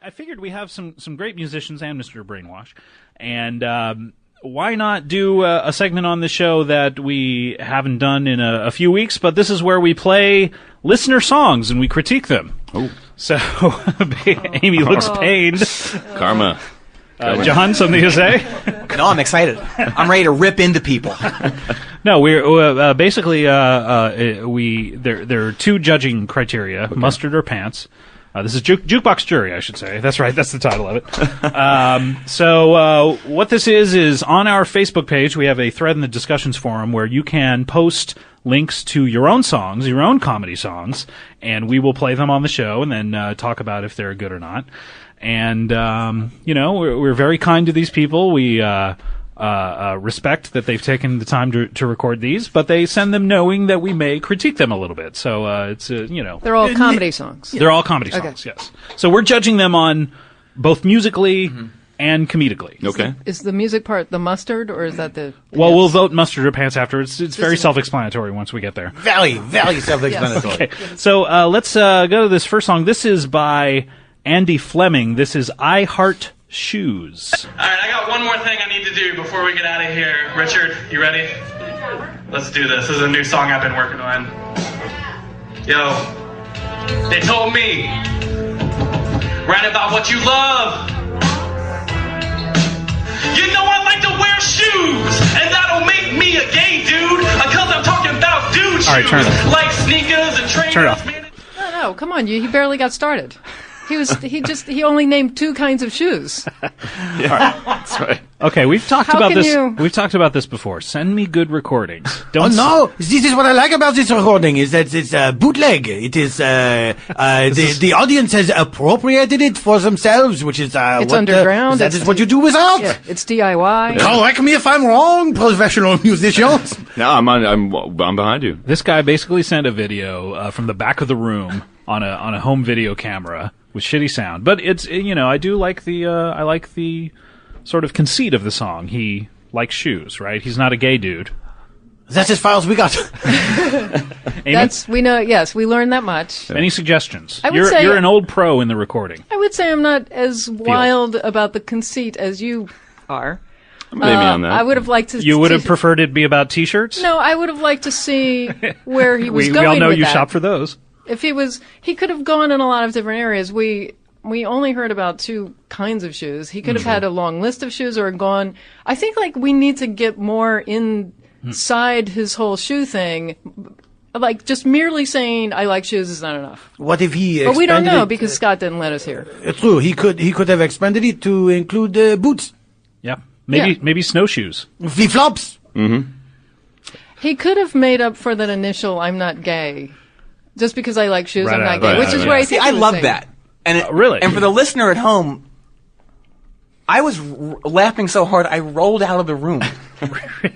I figured we have some great musicians and Mr. Brainwash, and why not do a segment on the show that we haven't done in a few weeks, but this is where we play listener songs and we critique them. Oh. So, Amy looks pained. Karma. John, something to say? No, I'm excited. I'm ready to rip into people. No, we're basically there are two judging criteria: mustard or pants. This is Jukebox Jury, I should say. That's right. That's the title of it. So what this is on our Facebook page, we have a thread in the discussions forum where you can post links to your own songs, your own comedy songs, and we will play them on the show and then talk about if they're good or not. And, we're very kind to these people. We respect that they've taken the time to record these, but they send them knowing that we may critique them a little bit. So it's they're all comedy songs. They're all comedy songs. Yes. So we're judging them on both musically and comedically. Okay. Is the music part the mustard, or is that the? Well, we'll vote mustard or pants after. It's very self-explanatory once we get there. Very self-explanatory. Okay. So let's go to this first song. This is by Andy Fleming. This is I Heart Shoes. All right, I got one more thing I need to do before we get out of here. Richard, you ready? Let's do this. This is a new song I've been working on. Yo, they told me, write about what you love. You know I like to wear shoes, and that'll make me a gay dude, because I'm talking about dude shoes. All right, turn it off. Like sneakers and trainers. Turn it off. No, come on, he barely got started. He only named two kinds of shoes. Yeah, that's right. Okay, we've talked How about can this. you- We've talked about this before. Send me good recordings. Don't no, this is what I like about this recording, is that it's bootleg. It is, the audience has appropriated it for themselves, which is, It's underground. That is what you do with art. Yeah, it's DIY. Correct me if I'm wrong, professional musicians. No, I'm behind you. This guy basically sent a video from the back of the room on a home video camera with shitty sound, but it's I do like the sort of conceit of the song. He likes shoes, right? He's not a gay dude. That's as far as we got. Amy? We know. Yes, we learned that much. Any suggestions? I would say- You're an old pro in the recording. I would say I'm not as wild about the conceit as you are. Maybe on that. I would have liked to. You would have preferred it to be about T-shirts? No, I would have liked to see where he was we going. all know with you that. shop for those. If he could have gone in a lot of different areas. We only heard about two kinds of shoes. He could have had a long list of shoes or gone. I think we need to get more inside his whole shoe thing. Like just merely saying I like shoes is not enough. What if he? But we don't know expanded it, because Scott didn't let us hear. True, he could have expanded it to include boots, Yeah. Maybe snowshoes. flip flops. He could have made up for that initial "I'm not gay," just because I like shoes. Right, I'm not right, gay, right, which is right. where I See, think I he was love saying. that. And Really? And for the listener at home, I was laughing so hard I rolled out of the room.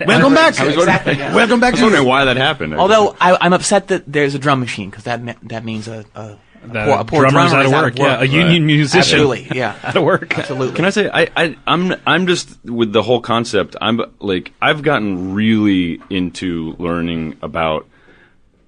Welcome back. Exactly. Welcome back I was to wondering why that happened. Although I'm upset that there's a drum machine, because that means a poor drummer's drummer out of is work. Yeah, a union musician. Absolutely, yeah. Out of work. Absolutely. Can I say I'm just with the whole concept. I've gotten really into learning about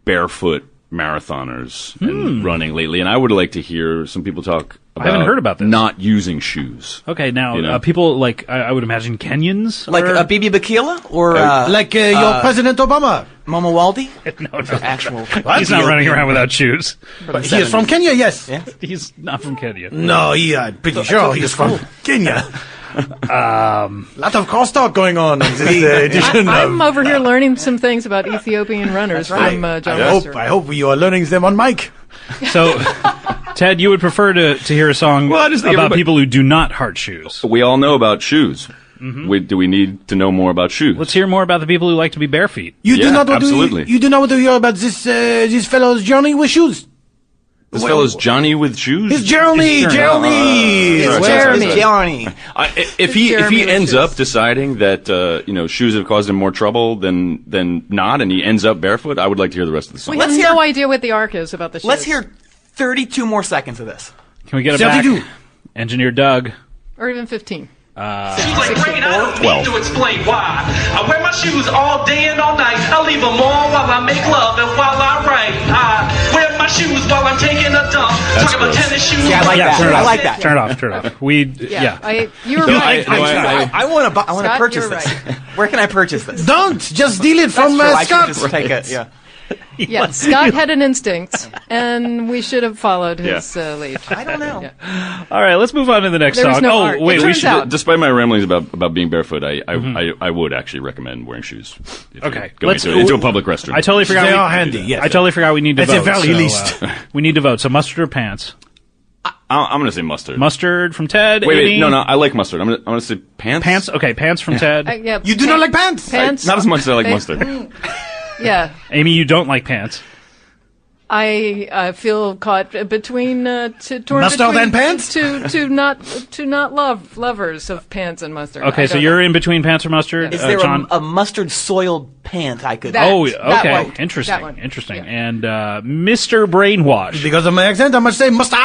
barefoot marathoners and running lately, and I would like to hear some people talk about I haven't heard about this. not using shoes. Okay, now You know? people I would imagine Kenyans, Like are... Bibi Bakila or your President Obama. Momo Waldi? no, Actual. he's not running around without shoes. But he is from Kenya, yes. Yeah. He's not from Kenya. No, I'm pretty sure he's from Kenya. Lot of crosstalk going on in this edition. I'm over here learning some things about Ethiopian runners from Jon Wurster. I hope you are learning them on mic. So, Ted, you would prefer to hear a song Well, I just think about everybody- people who do not heart shoes. We all know about shoes. Do we need to know more about shoes? Let's hear more about the people who like to be bare feet. You do Yeah, not want absolutely. to. You do not want to hear about this fellow's journey with shoes. This fellow's Johnny with shoes. His journey. It's Jeremy. If he Jeremy with ends shoes. up deciding that shoes have caused him more trouble than not, and he ends up barefoot, I would like to hear the rest of the song. We have Let's hear- no idea what the arc is about the shoes. Let's hear 32 more seconds of this. Can we get it 32. back? Engineer Doug. Or even 15. She was like, great, I don't need to explain why. I wear my shoes all day and all night. I leave them on while I make love and while I write. I wear my shoes while I'm taking a dump. Talking about tennis shoes. Yeah, I like that. turn it I off. like that. Turn it off. Turn it off. You were right. I want to Scott, purchase you're this. right. Where can I purchase this? Don't just steal it from I Scott. can just take it. Yeah. Yeah, Scott had an instinct, and we should have followed his lead. I don't know. All right, let's move on to the next There was song. no art. Wait, It we turns should. out- Despite my ramblings about being barefoot, I would actually recommend wearing shoes. If Okay, you're going into a public restroom. I totally forgot. They we- are handy, yes. I totally forgot we need to At the vote. very so, least. we need to vote. So mustard or pants? I'm going to say mustard. Mustard from Ted. Wait, Amy? no, I like mustard. I'm going to say pants. Pants. Okay, pants from Ted. Yeah, You do not like pants? pants. Not as much as I like Pa- mustard. Yeah, Amy, you don't like pants. I feel caught between torn Mustard between and pants? to not lovers of pants and mustard. Okay, I so don't you're know. in between pants or mustard, Is there John? a mustard soiled pant I could? That- Oh, that okay. one. Interesting. That one. Interesting. Yeah. And Mr. Brainwash. Because of my accent, I must say mustard.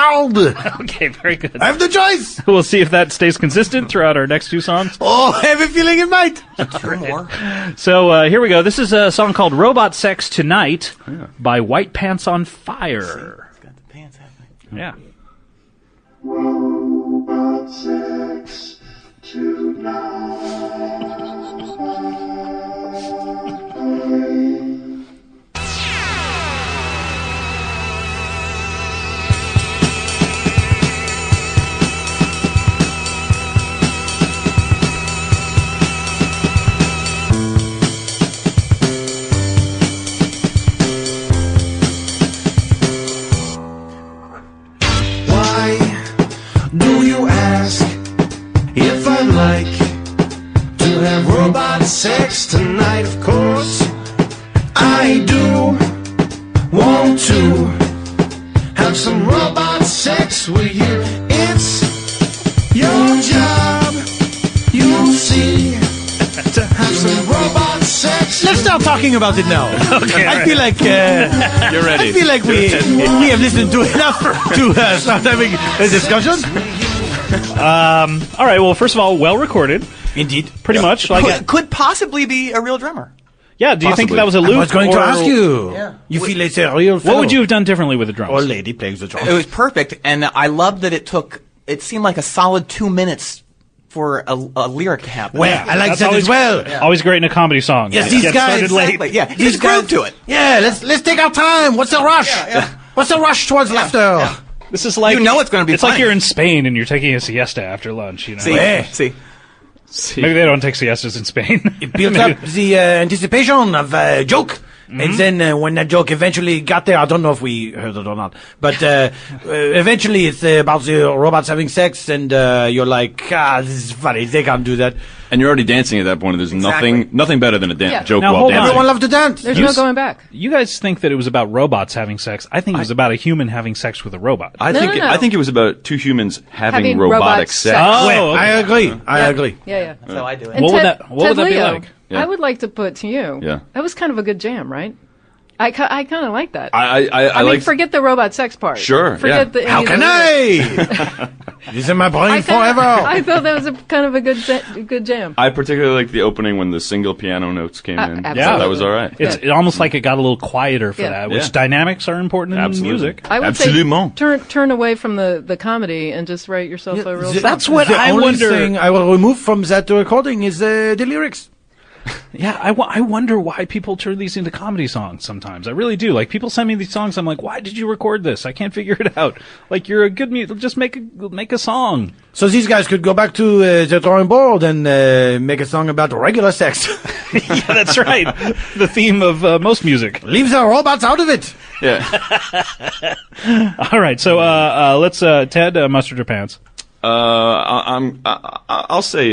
Okay, very good. I have the choice. We'll see if that stays consistent throughout our next two songs. Oh, I have a feeling it might. Two more. So here we go. This is a song called Robot Sex Tonight by White Pants on Fire. It's got the pants happening. Yeah. Why do you ask if I'd like to have robot sex tonight? Of course, I do want to have some robot sex with you. It's your job, you'll see, to have some robot sex. Let's start talking about it now. Okay, I feel like You're ready. I feel like we have listened to enough to start having a discussion. All right. Well, first of all, well recorded. Indeed. Pretty much. Like, Could possibly be a real drummer. yeah. Do you think Possibly. that was a I loop? was going to or- ask you. Yeah. You feel it's a real fellow? What would you have done differently with the drums? Or lady plays the drum. It was perfect, and I loved that it seemed like a solid 2 minutes for a lyric to happen. Well, I like That's that always as well. Always great in a comedy song. Yes, It these gets guys- started late. Exactly, yeah. These Just groove to it. Yeah, let's take our time. What's the rush? What's the rush towards laughter? This is like You know it's gonna be It's like funny. you're in Spain and you're taking a siesta after lunch. You know, See, Yeah. see. maybe they don't take siestas in Spain. It built up the anticipation of a joke. And then when that joke eventually got there, I don't know if we heard it or not, but eventually it's about the robots having sex, and you're like, this is funny. They can't do that. And you're already dancing at that point. There's Exactly. nothing better than a Yeah. joke Now, while hold on. dancing. Everyone loves to dance. There's no going back. You guys think that it was about robots having sex? I think it was about a human having sex with a robot. I No, think no, no. I think it was about two humans having Having robotic robot sex. sex. Oh, Well, okay. I agree. I agree. Yeah. That's how I do it. And What would Ted, that- what would that be Leo, like? Yeah. I would like to put to you. Yeah. That was kind of a good jam, right? I kind of like that. I I mean, like. forget the robot sex part. Sure, Forget yeah. the. How can I? This is my brain I kinda- forever. I thought that was a kind of a good jam. I particularly like the opening when the single piano notes came in. absolutely. So that was all right. It's almost like it got a little quieter for Yeah. that, which Yeah. dynamics are important in Absolutely. music. I would Absolument. say turn away from the comedy and just write yourself a real song. That's what the I only wonder. thing I will remove from that recording is the lyrics. Yeah, I wonder why people turn these into comedy songs sometimes. I really do. Like, people send me these songs, I'm like, why did you record this? I can't figure it out. Like, you're a good just make a song. So these guys could go back to the drawing board and make a song about regular sex. Yeah, that's right. The theme of most music. Leave the robots out of it. Yeah. All right, so let's Ted, mustard or pants? I'll say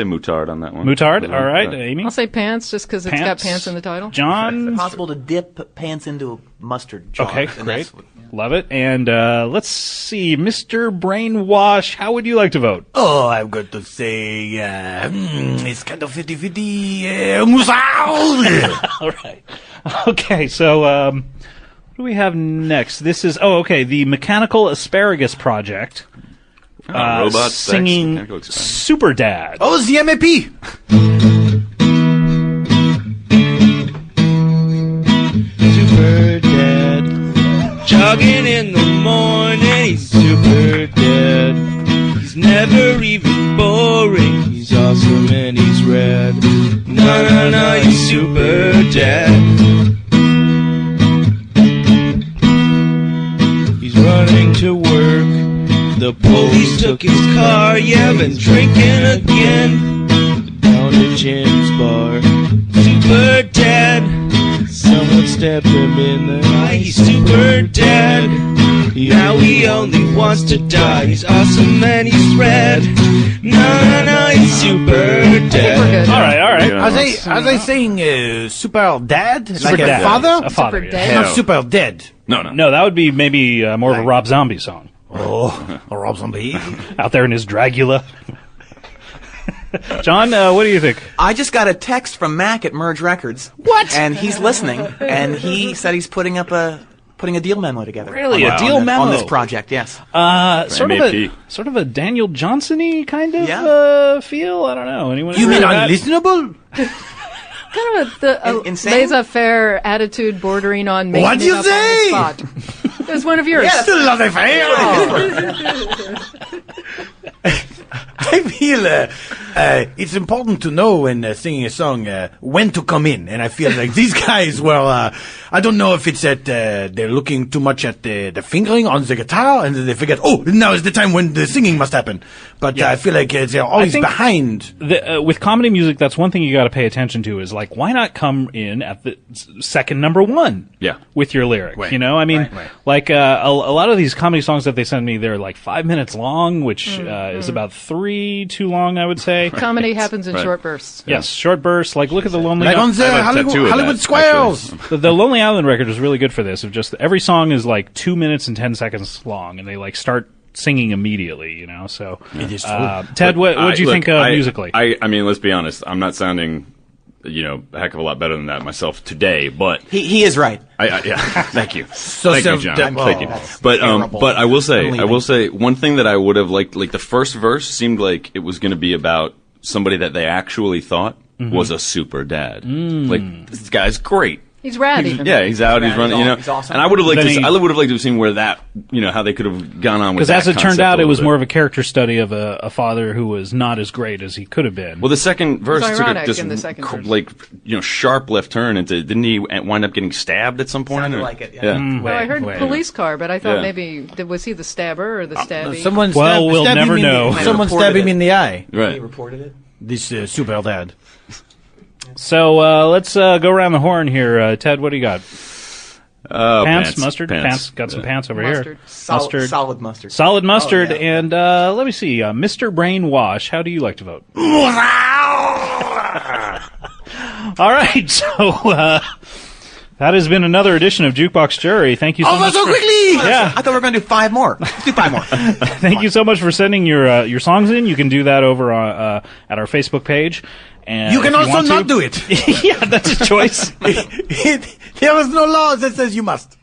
mutard on that one. Mutard. Yeah. All right, Amy. I'll say pants just because it's got Pants. pants in the title. John. Possible to dip pants into a mustard jar. Okay, and great. that's what- Love it. And let's see, Mr. Brainwash, how would you like to vote? Oh, I'm going to say it's kind of 50-50 mustard. All right. Okay, so what do we have next? This is the Mechanical Asparagus Project robots, singing mechanical experiments. Super Dad. Oh, it's the MAP. Super Dad, jogging in the morning, he's super dead. He's never even boring, he's awesome and he's rad. No, he's super dad. He's running to work, the police took his car, yeah, been drinking again. Down at Jim's bar, super dad. Someone stabbed him in the eye, he's super dead. Now he only wants to die, he's awesome and he's red. No, he's super dead. All right. Yeah. Are they saying super dad? Super like Dad. a father? A father, Super yeah. Dad. Not Hell. super dead. No. No, that would be maybe more of a Rob Zombie song. Oh, a Rob Zombie. Out there in his Dragula. John, what do you think? I just got a text from Mac at Merge Records. What? And he's listening, and he said he's putting a deal memo together. Really? On- A deal on the- memo? on this project? Yes. Sort of a Daniel Johnson-y kind of Yeah. feel. I don't know. Anyone? You ever mean heard of that? unlistenable? Kind of a Insane? laissez-faire attitude bordering on making What'd it you up say? on the spot. It was one of yours. Still not a fair. I feel it's important to know when singing a song when to come in, and I feel like these guys were. I don't know if it's that they're looking too much at the fingering on the guitar, and they forget. Oh, now is the time when the singing must happen. But I feel like they're always think- behind. With comedy music, that's one thing you got to pay attention to. Is like, why not come in at the second number one? Yeah. With your lyric, Right. you know. I mean, Right. like a lot of these comedy songs that they send me, they're like 5 minutes long, which is about 3 too long, I would say. Comedy happens in Right. short bursts. Yes, short bursts. Like, look at the Lonely. Like on the I have a tattoo of Hollywood that, Squares. actually. The Lonely Island record is really good for this. Of just every song is like 2 minutes and 10 seconds long, and they like start singing immediately. You know, so It is true. Ted, what do you Look, think musically? I mean, let's be honest. I'm not sounding, a heck of a lot better than that myself today, but He is right. yeah. Thank you. So Thank you, self- John. that- Thank you. that's But terrible. but I will I'm say leaving. one thing that I would have liked, like the first verse seemed like it was going to be about somebody that they actually thought was a super dad. Like, this guy's great. He's rad even. Yeah, he's out. He's rad, running. he's awesome. And I would have liked Then to. he- I would have liked to have seen where that. How they could have gone on with. Because as that it turned concept out, a it was little more bit. of a character study of a father who was not as great as he could have been. Well, the second verse took ironic a just in the second verse. like sharp left turn into. Didn't he wind up getting stabbed at some point? Sounded or- like it, yeah. Well, I heard Wait. police car, but I thought Yeah. maybe was he the stabber or the stabby? Someone Well, we'll stab never him in know. The, someone Reported stab him it. in the eye. He Right. reported it. This super dad. So let's go around the horn here. Ted, what do you got? Pants, mustard, pants. Got some pants over Mustard. here. Solid mustard. Solid mustard, Oh, yeah. and let me see, Mr. Brainwash. How do you like to vote? All right, so that has been another edition of Jukebox Jury. Thank you so much. so quickly! Yeah, I thought we were going to do 5 more. Let's do 5 more. thank you so much for sending your songs in. You can do that over at our Facebook page. And You can if also want not to- do it. Yeah, that's a choice. There is no law that says you must.